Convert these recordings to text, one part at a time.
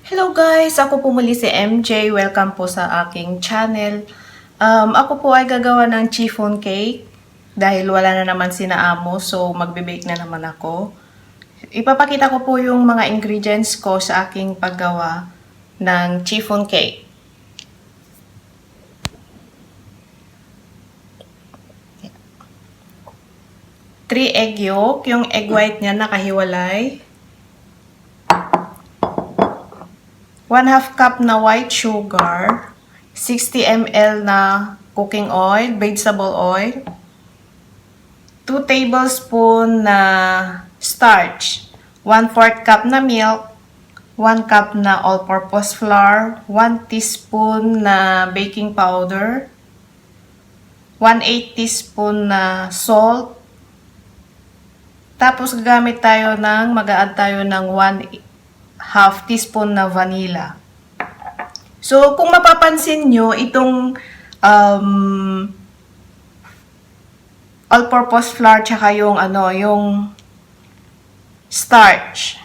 Hello guys! Ako po muli si MJ. Welcome po sa aking channel. Ako po ay gagawa ng chiffon cake dahil wala na naman sina amo, so magbe-bake na naman ako. Ipapakita ko po yung mga ingredients ko sa aking paggawa ng chiffon cake. Three egg yolk, yung egg white niya nakahiwalay. 1/2 cup na white sugar, 60 ml na cooking oil, vegetable oil, 2 tablespoon na starch, 1/4 cup na milk, 1 cup na all-purpose flour, 1 teaspoon na baking powder, 1/8 teaspoon na salt. Tapos gagamit tayo mag-a-add tayo ng 1/2 teaspoon na vanilla. So, kung mapapansin nyo, itong all-purpose flour tsaka yung starch.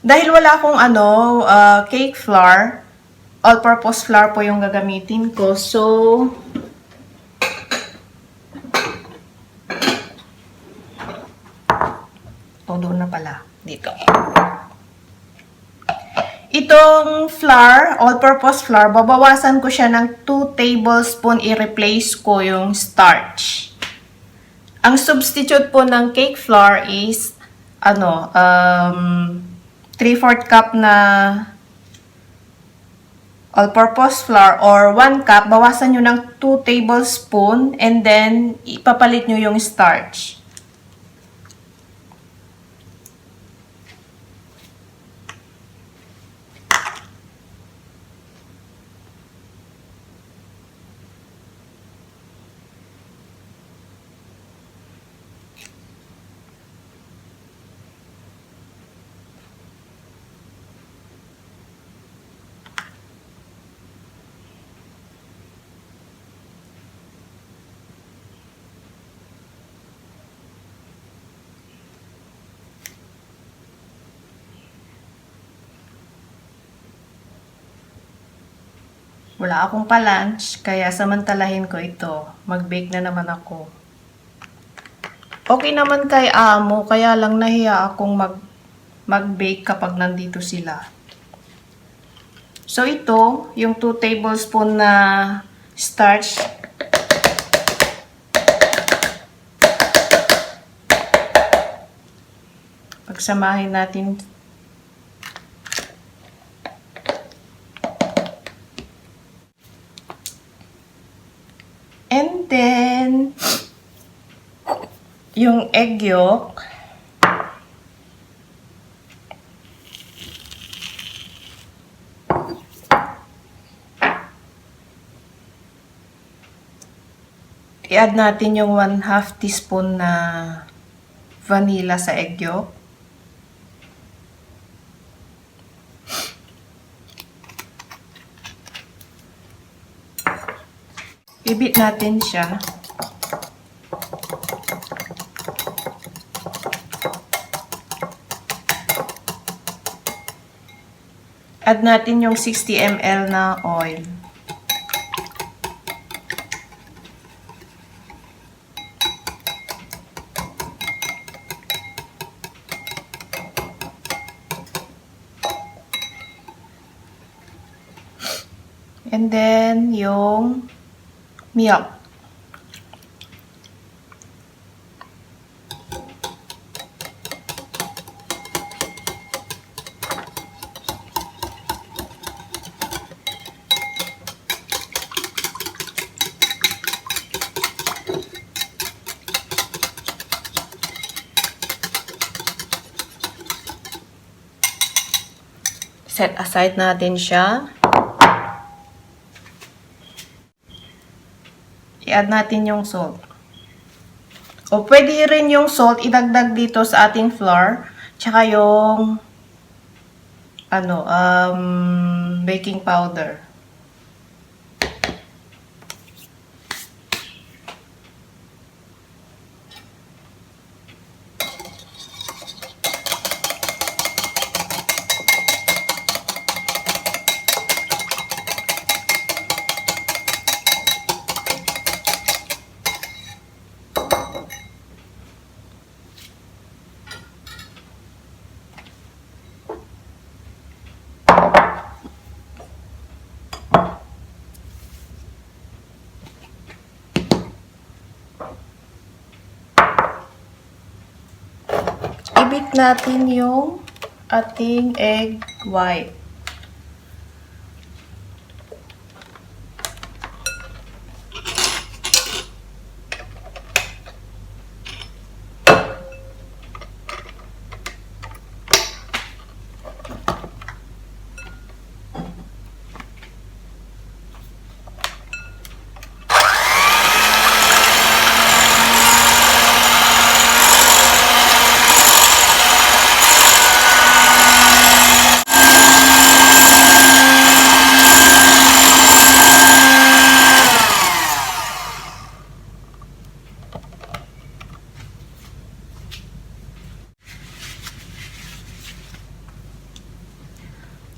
Dahil wala akong cake flour, all-purpose flour po yung gagamitin ko. So, doon na pala. Dito. Itong flour, all-purpose flour, babawasan ko siya ng 2 tablespoon, i-replace ko yung starch. Ang substitute po ng cake flour is 3/4 cup na all-purpose flour or 1 cup, bawasan nyo ng 2 tablespoon and then ipapalit nyo yung starch. Wala akong pa-lunch, kaya samantalahin ko ito. Mag-bake na naman ako. Okay naman kay amo, kaya lang nahiya akong mag-bake kapag nandito sila. So ito, yung 2 tablespoon na starch. Pagsamahin natin. And then, yung egg yolk. I-add natin yung 1/2 teaspoon na vanilla sa egg yolk. I-beat natin siya. Add natin yung 60 ml na oil. And then yung milk. Set aside natin siya. I-add natin yung salt. O pwede rin yung salt idagdag dito sa ating flour, tsaka yung baking powder. Ibabit natin yung ating egg white.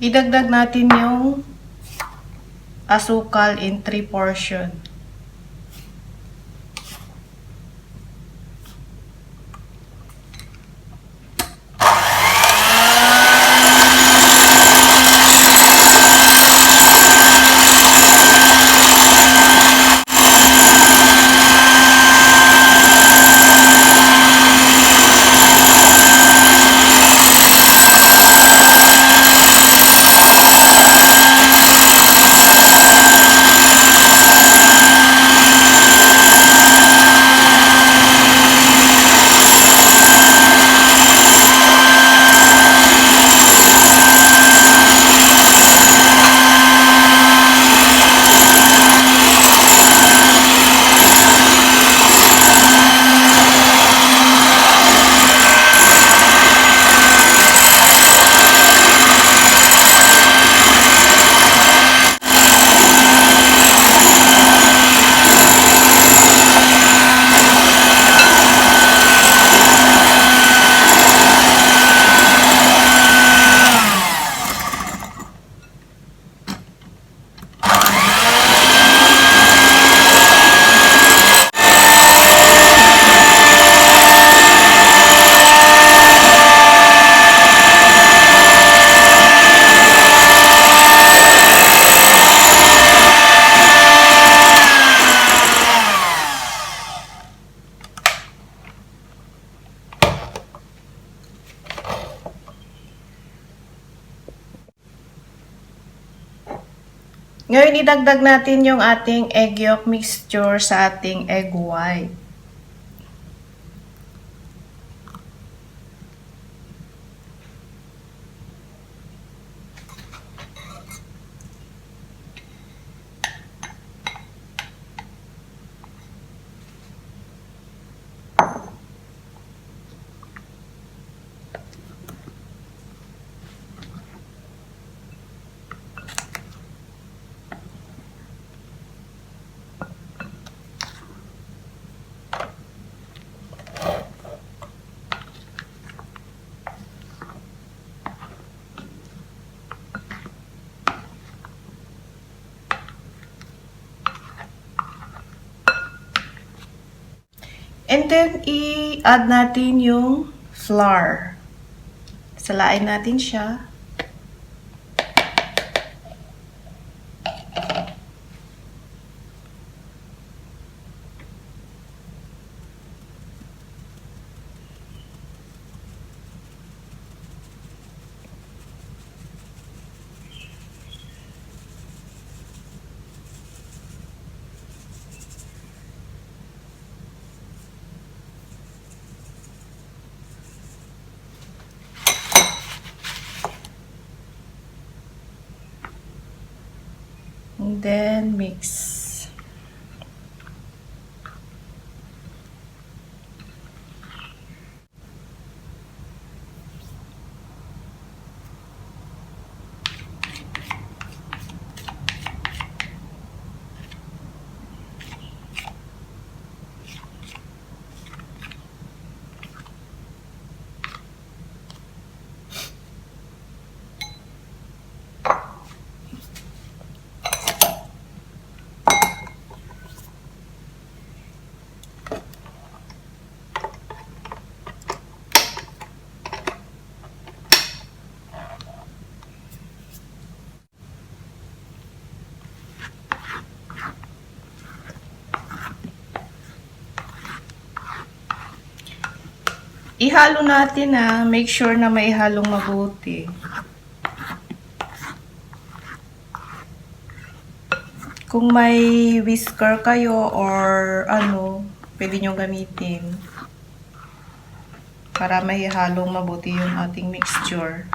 Idagdag natin yung asukal in 3 portion. Ngayon, idagdag natin yung ating egg yolk mixture sa ating egg white. And then, i-add natin yung flour. Salain natin siya. And then mix. Ihalo natin make sure na may halong mabuti. Kung may whisker kayo or pwede nyo gamitin para may halong mabuti yung ating mixture.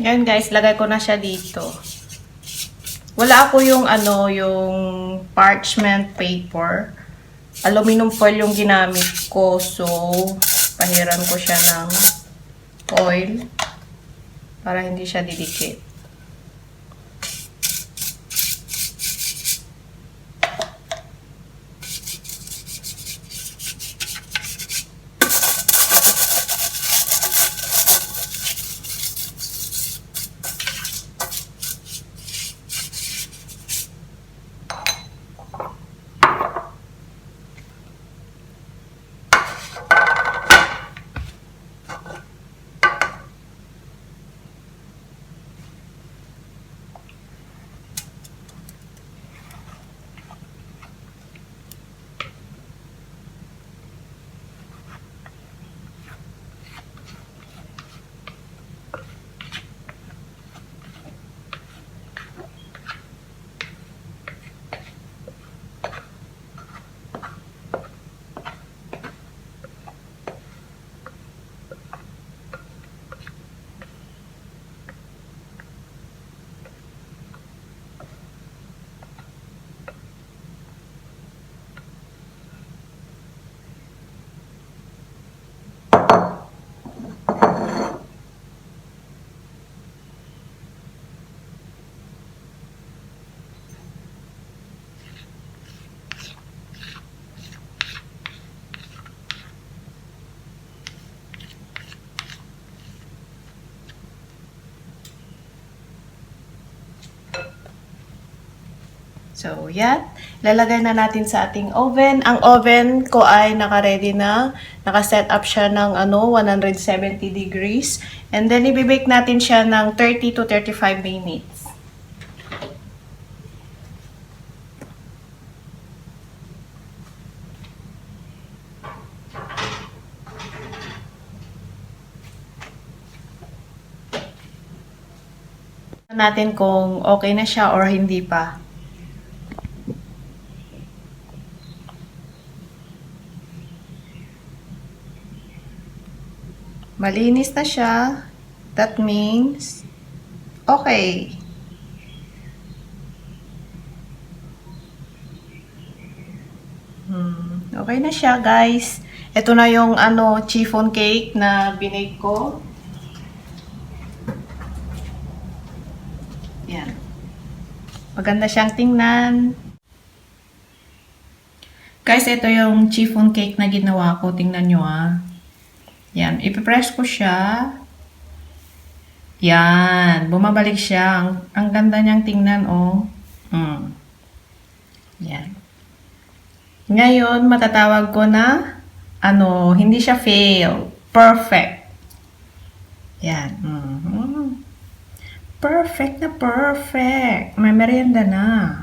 Yan guys, lagay ko na siya dito. Wala ako yung yung parchment paper. Aluminum foil yung ginamit ko. So, pahiran ko siya ng oil para hindi siya didikit. So, yan. Lalagay na natin sa ating oven. Ang oven ko ay naka-ready na. Naka-set up siya ng 170 degrees. And then, ibibake natin siya ng 30 to 35 minutes. Natin kung okay na siya or hindi pa. Malinis na siya. That means, okay. Okay na siya, guys. Ito na yung chiffon cake na binake ko. Yan. Maganda siyang tingnan. Guys, ito yung chiffon cake na ginawa ko. Tingnan nyo Yan, ipipress ko siya. Yan, bumabalik siya. Ang ganda niyang tingnan, Yan. Ngayon, matatawag ko na, hindi siya fail. Perfect. Yan. Perfect na perfect. May merienda na.